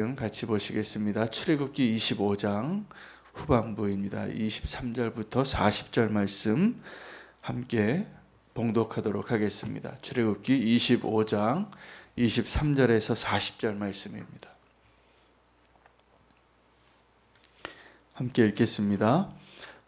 같이 보시겠습니다. 출애굽기 25장 후반부입니다. 23절부터 40절 말씀 함께 봉독하도록 하겠습니다. 출애굽기 25장 23절에서 40절 말씀입니다. 함께 읽겠습니다.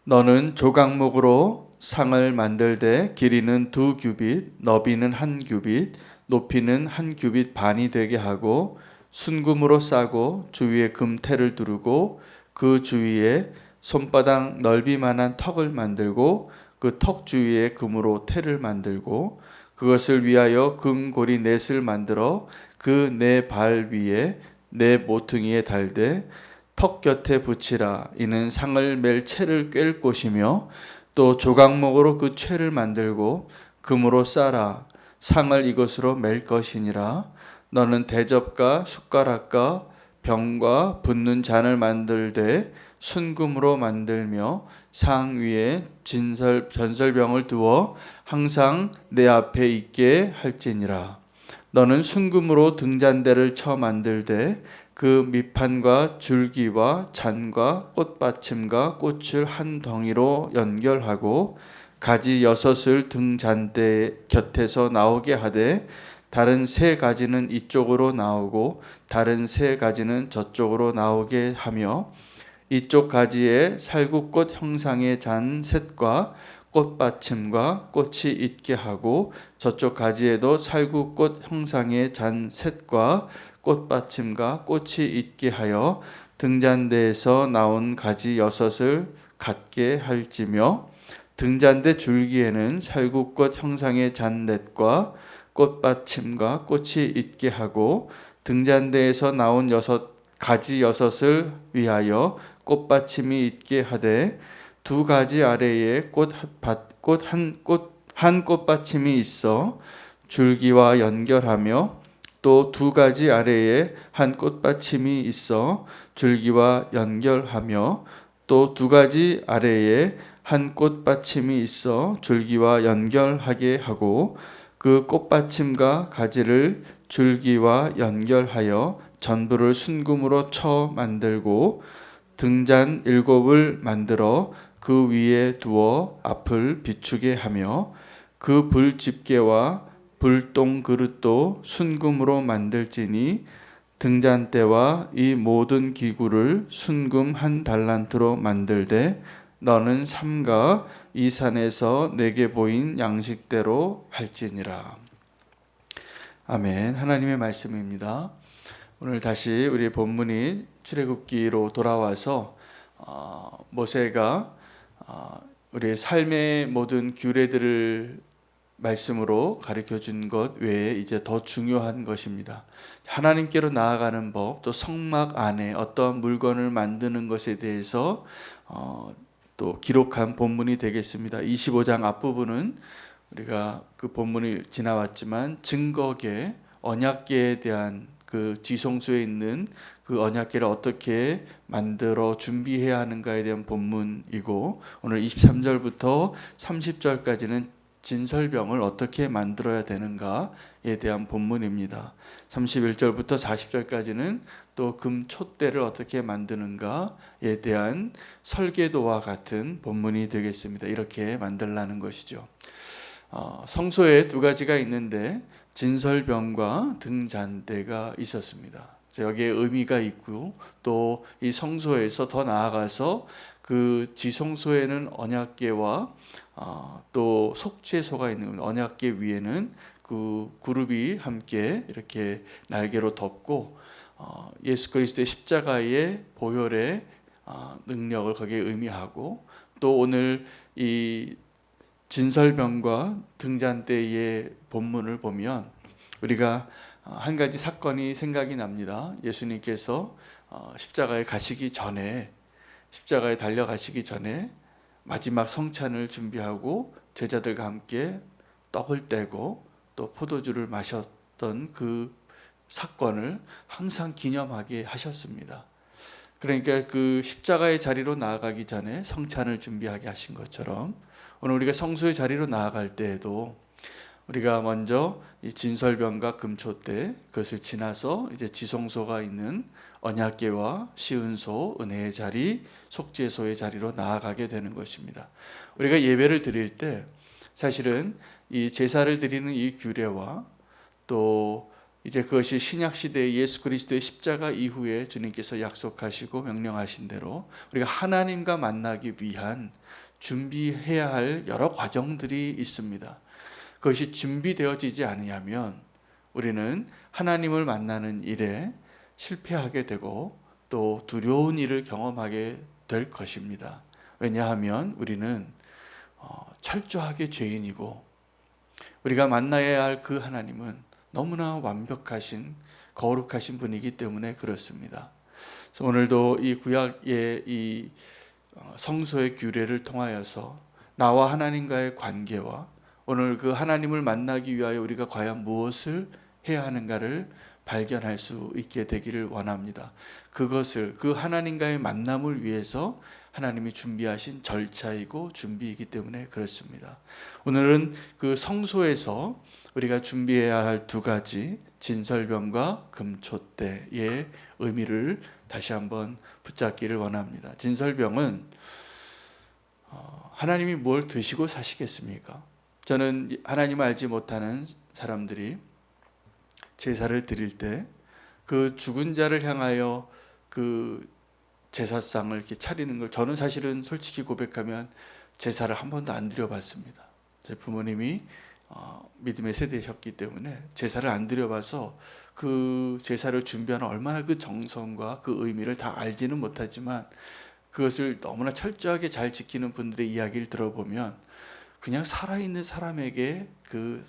너는 조각목으로 상을 만들되 길이는 2규빗, 너비는 1규빗, 높이는 1규빗 반이 되게 하고 순금으로 싸고 주위에 금테를 두르고 그 주위에 손바닥 넓이만한 턱을 만들고 그 턱 주위에 금으로 테를 만들고 그것을 위하여 금고리 넷을 만들어 그 네 발 위에 네 모퉁이에 달되 턱 곁에 붙이라. 이는 상을 맬 채를 꿰를 곳이며 또 조각목으로 그 채를 만들고 금으로 싸라. 상을 이것으로 맬 것이니라. 너는 대접과 숟가락과 병과 붓는 잔을 만들되 순금으로 만들며 상 위에 전설병을 두어 항상 내 앞에 있게 할지니라. 너는 순금으로 등잔대를 쳐 만들되 그 밑판과 줄기와 잔과 꽃받침과 꽃을 한 덩이로 연결하고 가지 6을 등잔대 곁에서 나오게 하되 다른 3가지는 이쪽으로 나오고 다른 3가지는 저쪽으로 나오게 하며 이쪽 가지에 살구꽃 형상의 잔 셋과 꽃받침과 꽃이 있게 하고 저쪽 가지에도 살구꽃 형상의 잔 셋과 꽃받침과 꽃이 있게 하여 등잔대에서 나온 가지 6을 갖게 할지며 등잔대 줄기에는 살구꽃 형상의 잔 넷과 꽃받침과 꽃이 있게 하고 등잔대에서 나온 가지 6을 위하여 꽃받침이 있게 하되 2가지 아래에 한 꽃받침이 있어 줄기와 연결하며 또 2가지 아래에 한 꽃받침이 있어 줄기와 연결하며 또 2가지 아래에 한 꽃받침이 있어 줄기와 연결하게 하고 그 꽃받침과 가지를 줄기와 연결하여 전부를 순금으로 쳐 만들고 등잔 7을 만들어 그 위에 두어 앞을 비추게 하며 그 불 집게와 불똥 그릇도 순금으로 만들지니 등잔대와 이 모든 기구를 순금 1달란트로 만들되 너는 삼가 이 산에서 내게 보인 양식대로 할지니라. 아멘. 하나님의 말씀입니다. 오늘 다시 우리 본문이 출애굽기로 돌아와서 모세가 우리의 삶의 모든 규례들을 말씀으로 가르쳐 준 것 외에 이제 더 중요한 것입니다. 하나님께로 나아가는 법, 또 성막 안에 어떤 물건을 만드는 것에 대해서 또 기록한 본문이 되겠습니다. 25장 앞부분은 우리가 그 본문이 지나왔지만 증거계, 언약계에 대한 그 지성소에 있는 그 언약계를 어떻게 만들어 준비해야 하는가에 대한 본문이고 오늘 23절부터 30절까지는 진설병을 어떻게 만들어야 되는가에 대한 본문입니다. 31절부터 40절까지는 또 금촛대를 어떻게 만드는가에 대한 설계도와 같은 본문이 되겠습니다. 이렇게 만들라는 것이죠. 성소에 2가지가 있는데 진설병과 등잔대가 있었습니다. 여기에 의미가 있고 또 이 성소에서 더 나아가서 그 지성소에는 언약궤와 또 속죄소가 있는 언약궤 위에는 그 그룹이 함께 이렇게 날개로 덮고 예수 그리스도의 십자가의 보혈의 능력을 거기에 의미하고 또 오늘 이 진설병과 등잔대의 본문을 보면 우리가 한 가지 사건이 생각이 납니다. 예수님께서 십자가에 달려가시기 전에 마지막 성찬을 준비하고 제자들과 함께 떡을 떼고 또 포도주를 마셨던 그 사건을 항상 기념하게 하셨습니다. 그러니까 그 십자가의 자리로 나아가기 전에 성찬을 준비하게 하신 것처럼 오늘 우리가 성소의 자리로 나아갈 때에도 우리가 먼저 이 진설병과 금초대, 그것을 지나서 이제 지성소가 있는 언약궤와 시은소, 은혜의 자리, 속죄소의 자리로 나아가게 되는 것입니다. 우리가 예배를 드릴 때 사실은 이 제사를 드리는 이 규례와 또 이제 그것이 신약 시대의 예수 그리스도의 십자가 이후에 주님께서 약속하시고 명령하신 대로 우리가 하나님과 만나기 위한 준비해야 할 여러 과정들이 있습니다. 그것이 준비되어지지 않으면 우리는 하나님을 만나는 일에 실패하게 되고 또 두려운 일을 경험하게 될 것입니다. 왜냐하면 우리는 철저하게 죄인이고 우리가 만나야 할 그 하나님은 너무나 완벽하신 거룩하신 분이기 때문에 그렇습니다. 그래서 오늘도 이 구약의 이 성소의 규례를 통하여서 나와 하나님과의 관계와 오늘 그 하나님을 만나기 위하여 우리가 과연 무엇을 해야 하는가를 발견할 수 있게 되기를 원합니다. 그것을 그 하나님과의 만남을 위해서 하나님이 준비하신 절차이고 준비이기 때문에 그렇습니다. 오늘은 그 성소에서 우리가 준비해야 할 두 가지 진설병과 금촛대의 의미를 다시 한번 붙잡기를 원합니다. 진설병은 하나님이 뭘 드시고 사시겠습니까? 저는 하나님을 알지 못하는 사람들이 제사를 드릴 때 그 죽은 자를 향하여 그 제사상을 이렇게 차리는 걸 저는 사실은 솔직히 고백하면 제사를 한 번도 안 드려봤습니다. 제 부모님이 믿음의 세대셨기 때문에 제사를 안 드려봐서 그 제사를 준비하는 얼마나 그 정성과 그 의미를 다 알지는 못하지만 그것을 너무나 철저하게 잘 지키는 분들의 이야기를 들어보면 그냥 살아있는 사람에게 그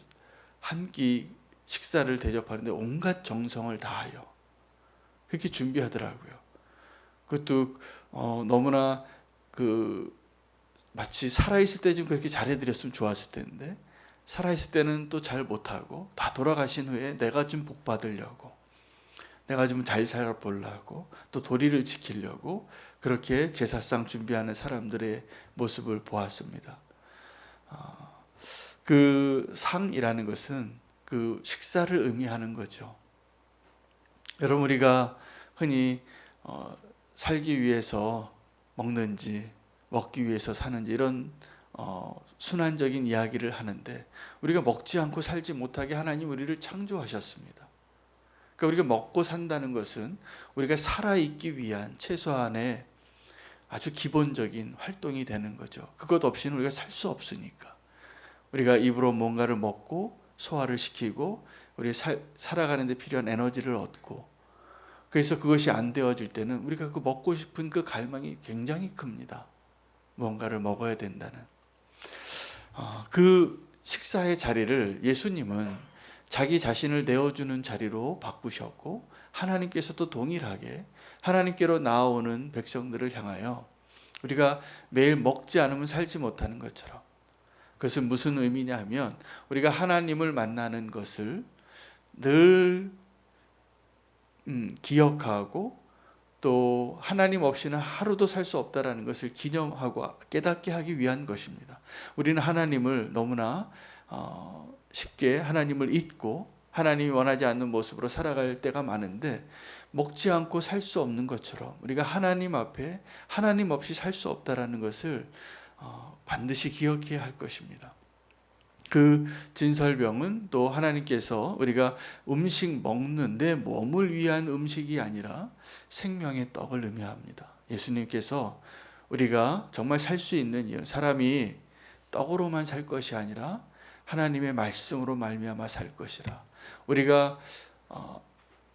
한 끼 식사를 대접하는데 온갖 정성을 다하여 그렇게 준비하더라고요. 그것도 너무나 그 마치 살아있을 때 좀 그렇게 잘해드렸으면 좋았을 텐데 살아있을 때는 또 잘 못하고 다 돌아가신 후에 내가 좀 복 받으려고 내가 좀 잘 살아보려고 또 도리를 지키려고 그렇게 제사상 준비하는 사람들의 모습을 보았습니다. 그 상이라는 것은 그 식사를 의미하는 거죠. 여러분 우리가 흔히 살기 위해서 먹는지 먹기 위해서 사는지 이런 순환적인 이야기를 하는데 우리가 먹지 않고 살지 못하게 하나님 우리를 창조하셨습니다. 그러니까 우리가 먹고 산다는 것은 우리가 살아있기 위한 최소한의 아주 기본적인 활동이 되는 거죠. 그것 없이는 우리가 살 수 없으니까 우리가 입으로 뭔가를 먹고 소화를 시키고 우리 살아가는 데 필요한 에너지를 얻고 그래서 그것이 안 되어질 때는 우리가 그 먹고 싶은 그 갈망이 굉장히 큽니다. 뭔가를 먹어야 된다는 그 식사의 자리를 예수님은 자기 자신을 내어주는 자리로 바꾸셨고 하나님께서도 동일하게 하나님께로 나아오는 백성들을 향하여 우리가 매일 먹지 않으면 살지 못하는 것처럼 그것은 무슨 의미냐 하면 우리가 하나님을 만나는 것을 늘 기억하고 또 하나님 없이는 하루도 살 수 없다라는 것을 기념하고 깨닫게 하기 위한 것입니다. 우리는 하나님을 너무나 쉽게 하나님을 잊고 하나님이 원하지 않는 모습으로 살아갈 때가 많은데 먹지 않고 살 수 없는 것처럼 우리가 하나님 앞에 하나님 없이 살 수 없다라는 것을 반드시 기억해야 할 것입니다. 그 진설병은 또 하나님께서 우리가 음식 먹는 내 몸을 위한 음식이 아니라 생명의 떡을 의미합니다. 예수님께서 우리가 정말 살 수 있는 이유, 사람이 떡으로만 살 것이 아니라 하나님의 말씀으로 말미암아 살 것이라. 우리가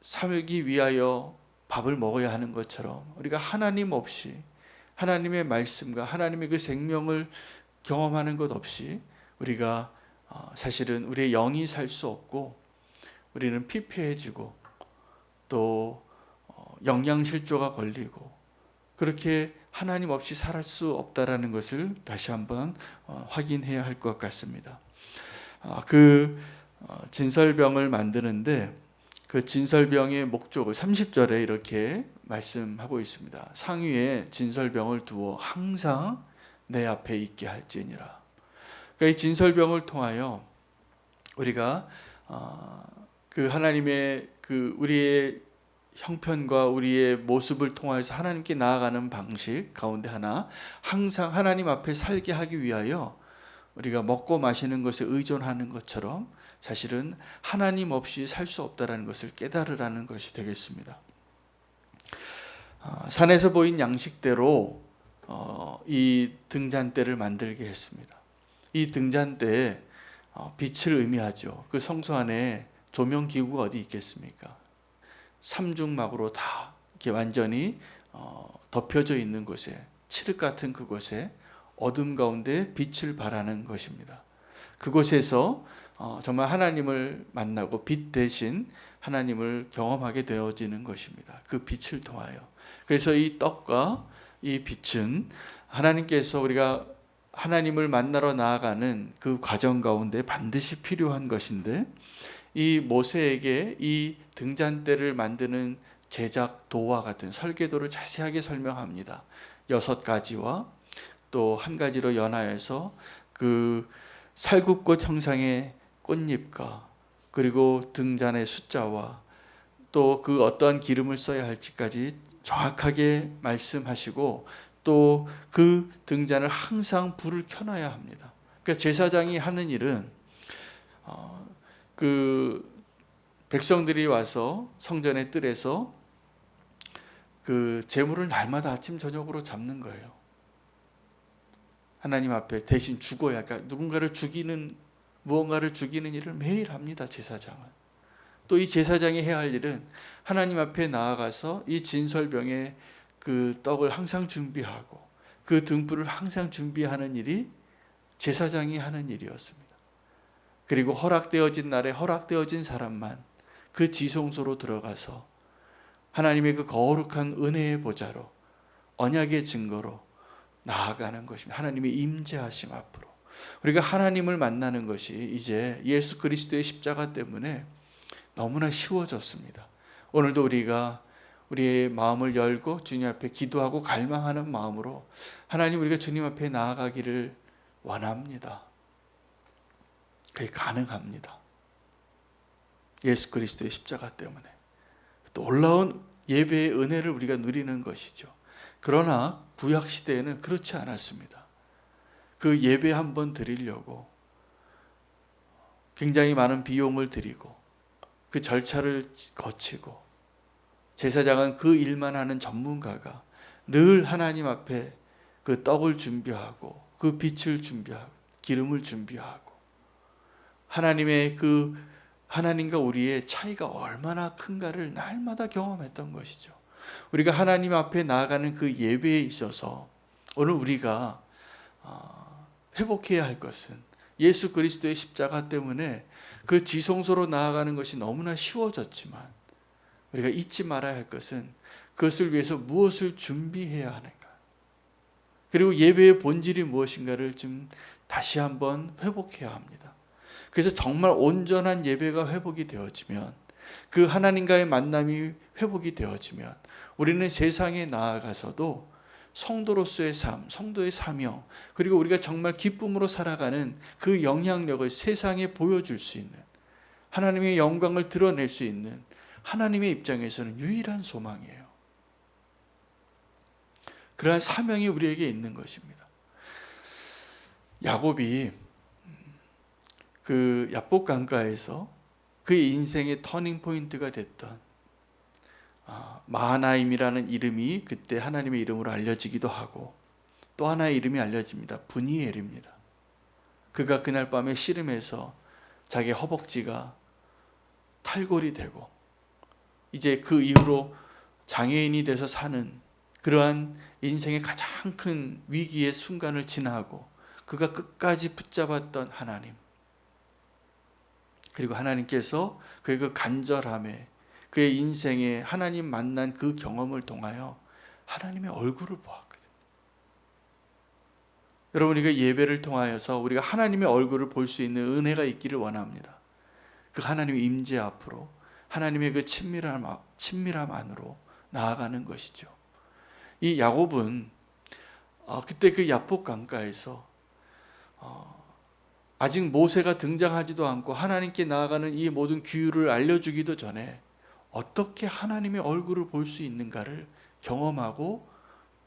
살기 위하여 밥을 먹어야 하는 것처럼 우리가 하나님 없이 하나님의 말씀과 하나님의 그 생명을 경험하는 것 없이 우리가 사실은 우리의 영이 살 수 없고 우리는 피폐해지고 또 영양실조가 걸리고 그렇게 하나님 없이 살 수 없다라는 것을 다시 한번 확인해야 할 것 같습니다. 그 진설병을 만드는데 그 진설병의 목적을 30절에 이렇게 말씀하고 있습니다. 상위에 진설병을 두어 항상 내 앞에 있게 할지니라. 그러니까 이 진설병을 통하여 우리가 그 하나님의 그 우리의 형편과 우리의 모습을 통하여서 하나님께 나아가는 방식 가운데 하나, 항상 하나님 앞에 살게 하기 위하여 우리가 먹고 마시는 것에 의존하는 것처럼 사실은 하나님 없이 살 수 없다는 것을 깨달으라는 것이 되겠습니다. 산에서 보인 양식대로 이 등잔대를 만들게 했습니다. 이 등잔대에 빛을 의미하죠. 그 성소 안에 조명 기구가 어디 있겠습니까? 삼중막으로 다 이렇게 완전히 덮여져 있는 곳에, 칠흑 같은 그곳에 어둠 가운데 빛을 발하는 것입니다. 그곳에서 정말 하나님을 만나고 빛 대신 하나님을 경험하게 되어지는 것입니다. 그 빛을 통하여. 그래서 이 떡과 이 빛은 하나님께서 우리가 하나님을 만나러 나아가는 그 과정 가운데 반드시 필요한 것인데, 이 모세에게 이 등잔대를 만드는 제작 도와 같은 설계도를 자세하게 설명합니다. 6가지와 또 한 가지로 연하여서 그 살구꽃 형상의 꽃잎과 그리고 등잔의 숫자와 또 그 어떠한 기름을 써야 할지까지 정확하게 말씀하시고, 또 그 등잔을 항상 불을 켜놔야 합니다. 그러니까 제사장이 하는 일은 그 백성들이 와서 성전의 뜰에서 그 제물을 날마다 아침 저녁으로 잡는 거예요. 하나님 앞에 대신 죽어야, 그러니까 누군가를 죽이는, 무언가를 죽이는 일을 매일 합니다. 제사장은. 또 이 제사장이 해야 할 일은 하나님 앞에 나아가서 이 진설병에 그 떡을 항상 준비하고 그 등불을 항상 준비하는 일이 제사장이 하는 일이었습니다. 그리고 허락되어진 날에 허락되어진 사람만 그 지성소로 들어가서 하나님의 그 거룩한 은혜의 보좌로, 언약의 증거로 나아가는 것입니다. 하나님의 임재하심 앞으로 우리가 하나님을 만나는 것이 이제 예수 그리스도의 십자가 때문에 너무나 쉬워졌습니다. 오늘도 우리가 우리의 마음을 열고 주님 앞에 기도하고 갈망하는 마음으로 하나님, 우리가 주님 앞에 나아가기를 원합니다. 그게 가능합니다. 예수 그리스도의 십자가 때문에 또 놀라운 예배의 은혜를 우리가 누리는 것이죠. 그러나 구약 시대에는 그렇지 않았습니다. 그 예배 한번 드리려고 굉장히 많은 비용을 들이고 그 절차를 거치고, 제사장은 그 일만 하는 전문가가 늘 하나님 앞에 그 떡을 준비하고 그 빛을 준비하고 기름을 준비하고, 하나님의 그 하나님과 우리의 차이가 얼마나 큰가를 날마다 경험했던 것이죠. 우리가 하나님 앞에 나아가는 그 예배에 있어서 오늘 우리가 회복해야 할 것은 예수 그리스도의 십자가 때문에 그 지성소로 나아가는 것이 너무나 쉬워졌지만, 우리가 잊지 말아야 할 것은 그것을 위해서 무엇을 준비해야 하는가, 그리고 예배의 본질이 무엇인가를 좀 다시 한번 회복해야 합니다. 그래서 정말 온전한 예배가 회복이 되어지면, 그 하나님과의 만남이 회복이 되어지면 우리는 세상에 나아가서도 성도로서의 삶, 성도의 사명, 그리고 우리가 정말 기쁨으로 살아가는 그 영향력을 세상에 보여줄 수 있는, 하나님의 영광을 드러낼 수 있는 하나님의 입장에서는 유일한 소망이에요. 그러한 사명이 우리에게 있는 것입니다. 야곱이 그 야복 강가에서 그의 인생의 터닝 포인트가 됐던 마하나임이라는 이름이 그때 하나님의 이름으로 알려지기도 하고, 또 하나의 이름이 알려집니다. 브니엘입니다. 그가 그날 밤에 씨름해서 자기 허벅지가 탈골이 되고 이제 그 이후로 장애인이 돼서 사는 그러한 인생의 가장 큰 위기의 순간을 지나고, 그가 끝까지 붙잡았던 하나님, 그리고 하나님께서 그의 그 간절함에, 그의 인생에 하나님 만난 그 경험을 통하여 하나님의 얼굴을 보았거든요. 여러분, 우리가 예배를 통하여서 우리가 하나님의 얼굴을 볼 수 있는 은혜가 있기를 원합니다. 그 하나님의 임재 앞으로, 하나님의 그 친밀함 안으로 나아가는 것이죠. 이 야곱은 그때 그 야복 강가에서 아직 모세가 등장하지도 않고 하나님께 나아가는 이 모든 규율을 알려주기도 전에 어떻게 하나님의 얼굴을 볼 수 있는가를 경험하고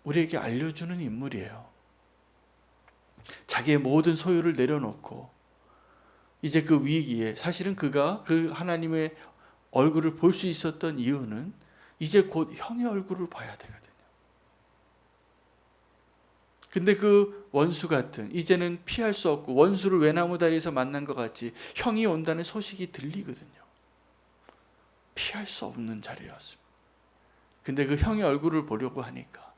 우리에게 알려주는 인물이에요. 자기의 모든 소유를 내려놓고 이제 그 위기에, 사실은 그가 그 하나님의 얼굴을 볼 수 있었던 이유는 이제 곧 형의 얼굴을 봐야 되거든요. 근데 그 원수 같은, 이제는 피할 수 없고 원수를 외나무 다리에서 만난 것 같이 형이 온다는 소식이 들리거든요. 피할 수 없는 자리였습니다. 근데 그 형의 얼굴을 보려고 하니까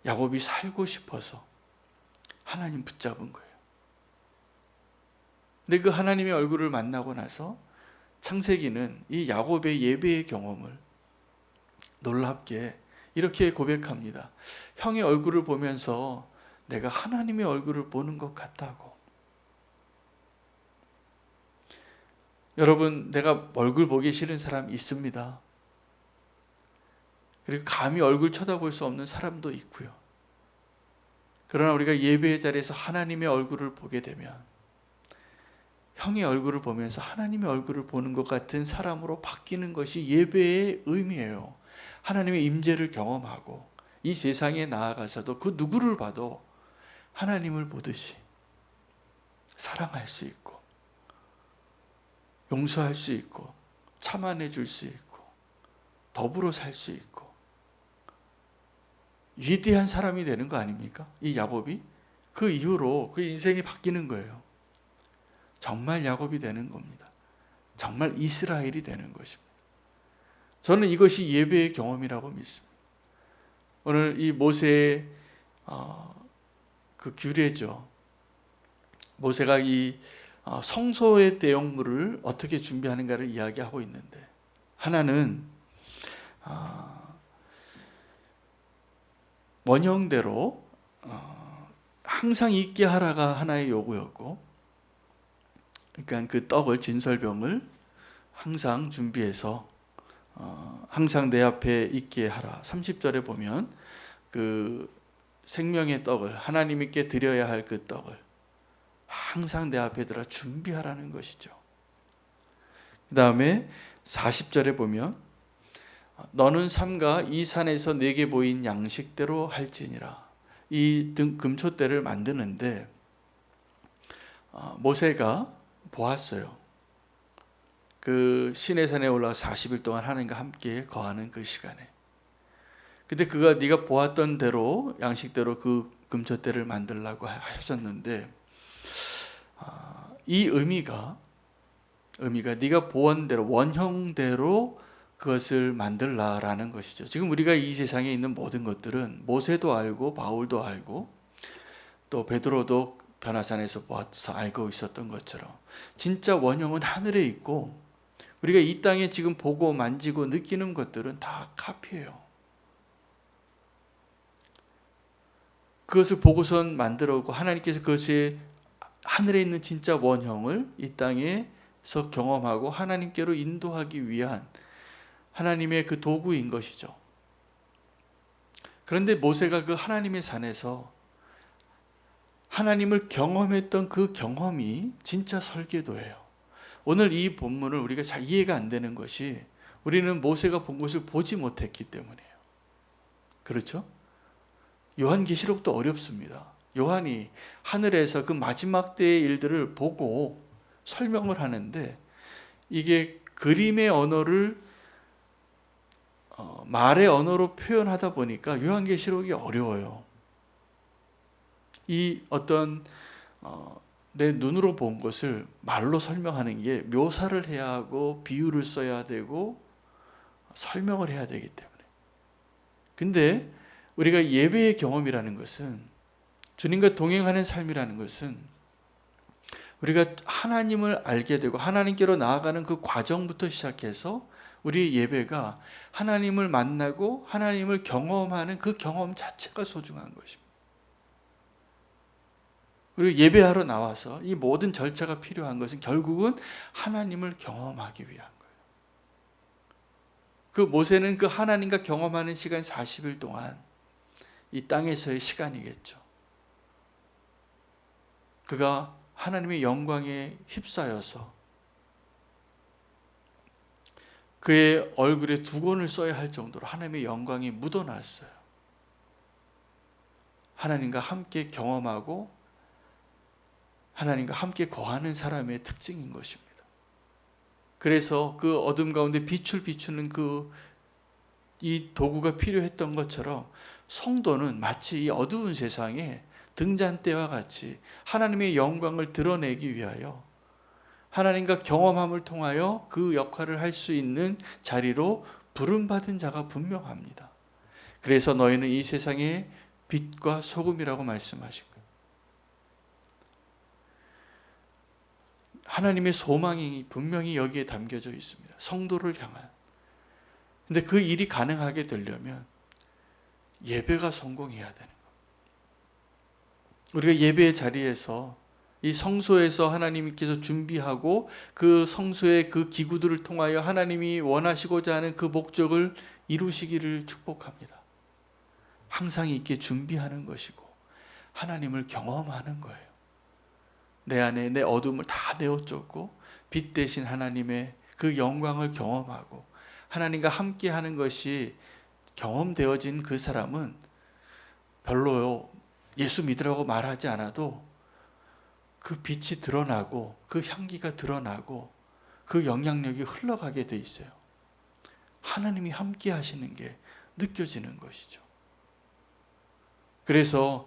야곱이 살고 싶어서 하나님 붙잡은 거예요. 근데 그 하나님의 얼굴을 만나고 나서 창세기는 이 야곱의 예배의 경험을 놀랍게 이렇게 고백합니다. 형의 얼굴을 보면서 내가 하나님의 얼굴을 보는 것 같다고. 여러분, 내가 얼굴 보기 싫은 사람 있습니다. 그리고 감히 얼굴 쳐다볼 수 없는 사람도 있고요. 그러나 우리가 예배의 자리에서 하나님의 얼굴을 보게 되면 형의 얼굴을 보면서 하나님의 얼굴을 보는 것 같은 사람으로 바뀌는 것이 예배의 의미예요. 하나님의 임재를 경험하고 이 세상에 나아가서도 그 누구를 봐도 하나님을 보듯이 사랑할 수 있고 용서할 수 있고 참아내 줄 수 있고 더불어 살 수 있고 위대한 사람이 되는 거 아닙니까? 이 야곱이 그 이후로 그 인생이 바뀌는 거예요. 정말 야곱이 되는 겁니다. 정말 이스라엘이 되는 것입니다. 저는 이것이 예배의 경험이라고 믿습니다. 오늘 이 모세의 그 규례죠. 모세가 이 성소의 대용물을 어떻게 준비하는가를 이야기하고 있는데, 하나는 원형대로 항상 있게 하라가 하나의 요구였고, 그러니까 그 떡을, 진설병을 항상 준비해서 항상 내 앞에 있게 하라. 30절에 보면 그 생명의 떡을, 하나님께 드려야 할 그 떡을 항상 내 앞에 들어 준비하라는 것이죠. 그 다음에 40절에 보면 너는 삼가 이 산에서 내게 보인 양식대로 할지니라. 이 금초대를 만드는데 모세가 보았어요. 그 시내산에 올라가 40일 동안 하나님과 함께 거하는 그 시간에. 근데 그가 네가 보았던 대로 양식대로 그 금초대를 만들라고 하셨는데 이 의미가 네가 보았던 대로 원형대로 그것을 만들라라는 것이죠. 지금 우리가 이 세상에 있는 모든 것들은 모세도 알고 바울도 알고 또 베드로도 변화산에서 보아서 알고 있었던 것처럼 진짜 원형은 하늘에 있고 우리가 이 땅에 지금 보고 만지고 느끼는 것들은 다 카피예요. 그것을 보고선 만들어 오고 하나님께서 그것이 하늘에 있는 진짜 원형을 이 땅에서 경험하고 하나님께로 인도하기 위한 하나님의 그 도구인 것이죠. 그런데 모세가 그 하나님의 산에서 하나님을 경험했던 그 경험이 진짜 설계도예요. 오늘 이 본문을 우리가 잘 이해가 안 되는 것이 우리는 모세가 본 것을 보지 못했기 때문이에요. 그렇죠? 요한계시록도 어렵습니다. 요한이 하늘에서 그 마지막 때의 일들을 보고 설명을 하는데 이게 그림의 언어를 말의 언어로 표현하다 보니까 요한계시록이 어려워요. 이 어떤 내 눈으로 본 것을 말로 설명하는 게 묘사를 해야 하고 비유를 써야 되고 설명을 해야 되기 때문에. 근데 우리가 예배의 경험이라는 것은, 주님과 동행하는 삶이라는 것은 우리가 하나님을 알게 되고 하나님께로 나아가는 그 과정부터 시작해서 우리의 예배가 하나님을 만나고 하나님을 경험하는 그 경험 자체가 소중한 것입니다. 그리고 예배하러 나와서 이 모든 절차가 필요한 것은 결국은 하나님을 경험하기 위한 거예요. 그 모세는 그 하나님과 경험하는 시간 40일 동안 이 땅에서의 시간이겠죠. 그가 하나님의 영광에 휩싸여서 그의 얼굴에 두건을 써야 할 정도로 하나님의 영광이 묻어났어요. 하나님과 함께 경험하고 하나님과 함께 거하는 사람의 특징인 것입니다. 그래서 그 어둠 가운데 빛을 비추는 이 도구가 필요했던 것처럼 성도는 마치 이 어두운 세상에 등잔대와 같이 하나님의 영광을 드러내기 위하여 하나님과 경험함을 통하여 그 역할을 할 수 있는 자리로 부름받은 자가 분명합니다. 그래서 너희는 이 세상의 빛과 소금이라고 말씀하신 거예요. 하나님의 소망이 분명히 여기에 담겨져 있습니다. 성도를 향한. 근데 그 일이 가능하게 되려면 예배가 성공해야 되는 거예요. 우리가 예배의 자리에서 이 성소에서 하나님께서 준비하고 그 성소의 그 기구들을 통하여 하나님이 원하시고자 하는 그 목적을 이루시기를 축복합니다. 항상 있게 준비하는 것이고 하나님을 경험하는 거예요. 내 안에 내 어둠을 다 내어쫓고 빛 대신 하나님의 그 영광을 경험하고 하나님과 함께하는 것이 경험되어진 그 사람은 별로 예수 믿으라고 말하지 않아도 그 빛이 드러나고 그 향기가 드러나고 그 영향력이 흘러가게 돼 있어요. 하나님이 함께 하시는 게 느껴지는 것이죠. 그래서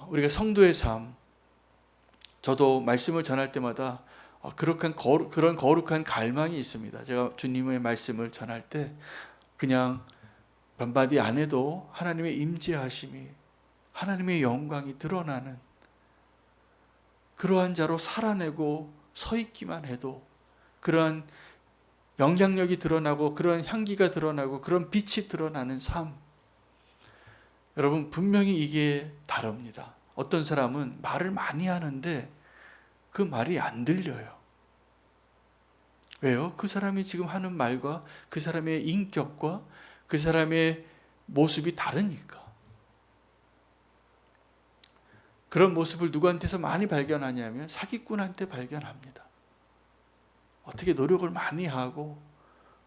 우리가 성도의 삶, 저도 말씀을 전할 때마다 그런 거룩한 갈망이 있습니다. 제가 주님의 말씀을 전할 때 그냥 반마디 안 해도 하나님의 임재하심이, 하나님의 영광이 드러나는 그러한 자로 살아내고 서 있기만 해도 그러한 영향력이 드러나고 그런 향기가 드러나고 그런 빛이 드러나는 삶, 여러분 분명히 이게 다릅니다. 어떤 사람은 말을 많이 하는데 그 말이 안 들려요. 왜요? 그 사람이 지금 하는 말과 그 사람의 인격과 그 사람의 모습이 다르니까. 그런 모습을 누구한테서 많이 발견하냐면 사기꾼한테 발견합니다. 어떻게 노력을 많이 하고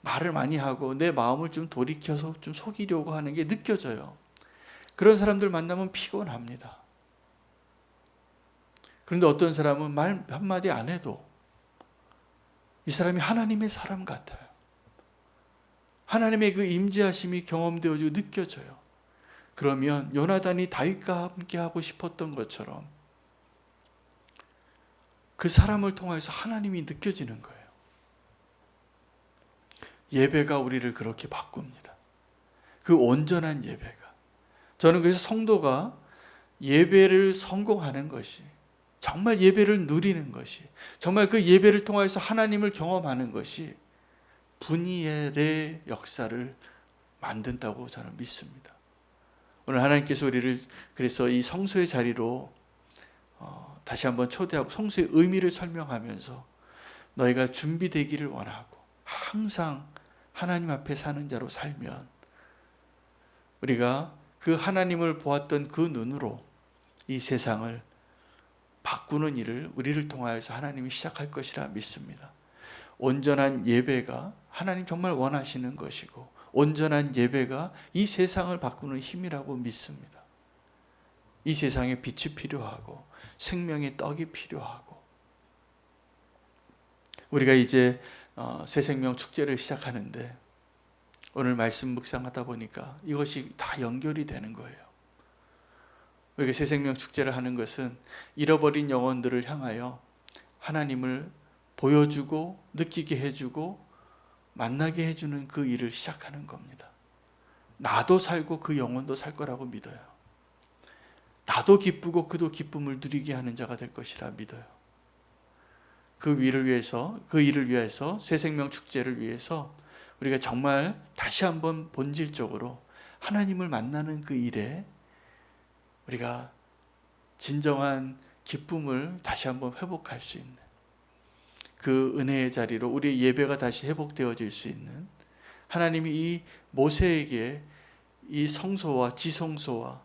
말을 많이 하고 내 마음을 좀 돌이켜서 좀 속이려고 하는 게 느껴져요. 그런 사람들 만나면 피곤합니다. 그런데 어떤 사람은 말 한마디 안 해도 이 사람이 하나님의 사람 같아요. 하나님의 그 임재하심이 경험되어지고 느껴져요. 그러면 요나단이 다윗과 함께 하고 싶었던 것처럼 그 사람을 통해서 하나님이 느껴지는 거예요. 예배가 우리를 그렇게 바꿉니다. 그 온전한 예배가. 저는 그래서 성도가 예배를 성공하는 것이, 정말 예배를 누리는 것이, 정말 그 예배를 통해서 하나님을 경험하는 것이 분이엘의 역사를 만든다고 저는 믿습니다. 오늘 하나님께서 우리를 그래서 이 성소의 자리로 다시 한번 초대하고 성소의 의미를 설명하면서 너희가 준비되기를 원하고 항상 하나님 앞에 사는 자로 살면 우리가 그 하나님을 보았던 그 눈으로 이 세상을 바꾸는 일을 우리를 통하여서 하나님이 시작할 것이라 믿습니다. 온전한 예배가 하나님 정말 원하시는 것이고 온전한 예배가 이 세상을 바꾸는 힘이라고 믿습니다. 이 세상에 빛이 필요하고 생명의 떡이 필요하고 우리가 이제 새 생명 축제를 시작하는데 오늘 말씀 묵상하다 보니까 이것이 다 연결이 되는 거예요. 우리가 새 생명 축제를 하는 것은 잃어버린 영혼들을 향하여 하나님을 보여주고 느끼게 해주고 만나게 해주는 그 일을 시작하는 겁니다. 나도 살고 그 영혼도 살 거라고 믿어요. 나도 기쁘고 그도 기쁨을 누리게 하는 자가 될 것이라 믿어요. 그 일을 위해서 새 생명 축제를 위해서 우리가 정말 다시 한번 본질적으로 하나님을 만나는 그 일에 우리가 진정한 기쁨을 다시 한번 회복할 수 있는 그 은혜의 자리로 우리의 예배가 다시 회복되어질 수 있는 하나님이 이 모세에게 이 성소와 지성소와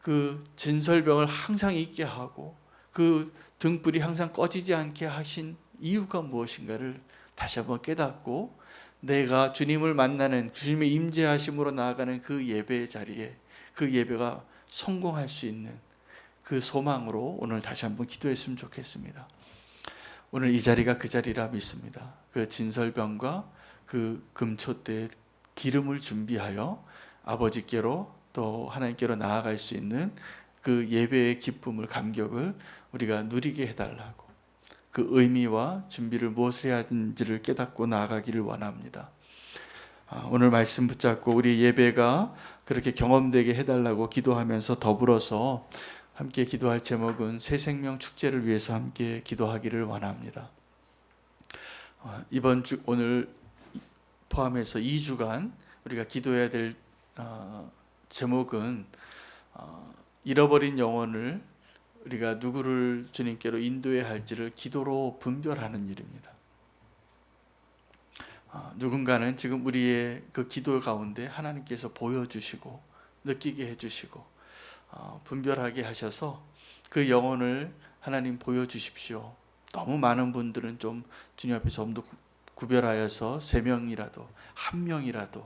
그 진설병을 항상 있게 하고 그 등불이 항상 꺼지지 않게 하신 이유가 무엇인가를 다시 한번 깨닫고 내가 주님을 만나는 주님의 임재하심으로 나아가는 그 예배의 자리에 그 예배가 성공할 수 있는 그 소망으로 오늘 다시 한번 기도했으면 좋겠습니다. 오늘 이 자리가 그 자리라 믿습니다. 그 진설병과 그 금초대의 기름을 준비하여 아버지께로 또 하나님께로 나아갈 수 있는 그 예배의 기쁨을 감격을 우리가 누리게 해달라고 그 의미와 준비를 무엇을 해야 하는지를 깨닫고 나아가기를 원합니다. 오늘 말씀 붙잡고 우리 예배가 그렇게 경험되게 해달라고 기도하면서 더불어서 함께 기도할 제목은 새 생명 축제를 위해서 함께 기도하기를 원합니다. 이번 주 오늘 포함해서 2주간 우리가 기도해야 될 제목은 잃어버린 영혼을 우리가 누구를 주님께로 인도해야 할지를 기도로 분별하는 일입니다. 누군가는 지금 우리의 그 기도 가운데 하나님께서 보여주시고 느끼게 해주시고 분별하게 하셔서 그 영혼을 하나님 보여주십시오. 너무 많은 분들은 좀 주님 앞에 좀 더 구별하여서 3명이라도 1명이라도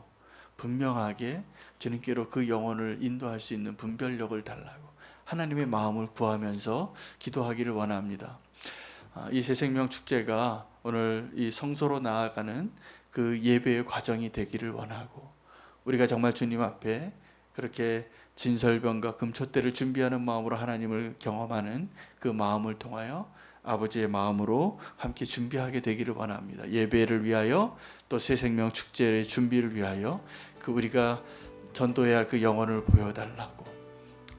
분명하게 주님께로 그 영혼을 인도할 수 있는 분별력을 달라고 하나님의 마음을 구하면서 기도하기를 원합니다. 이 새생명 축제가 오늘 이 성소로 나아가는 그 예배의 과정이 되기를 원하고 우리가 정말 주님 앞에 그렇게 진설병과 금초대를 준비하는 마음으로 하나님을 경험하는 그 마음을 통하여 아버지의 마음으로 함께 준비하게 되기를 원합니다. 예배를 위하여 또 새생명 축제의 준비를 위하여 그 우리가 전도해야 할 그 영혼을 보여달라고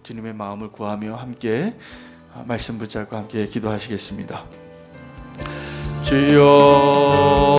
주님의 마음을 구하며 함께 말씀 붙잡고 함께 기도하시겠습니다. 주여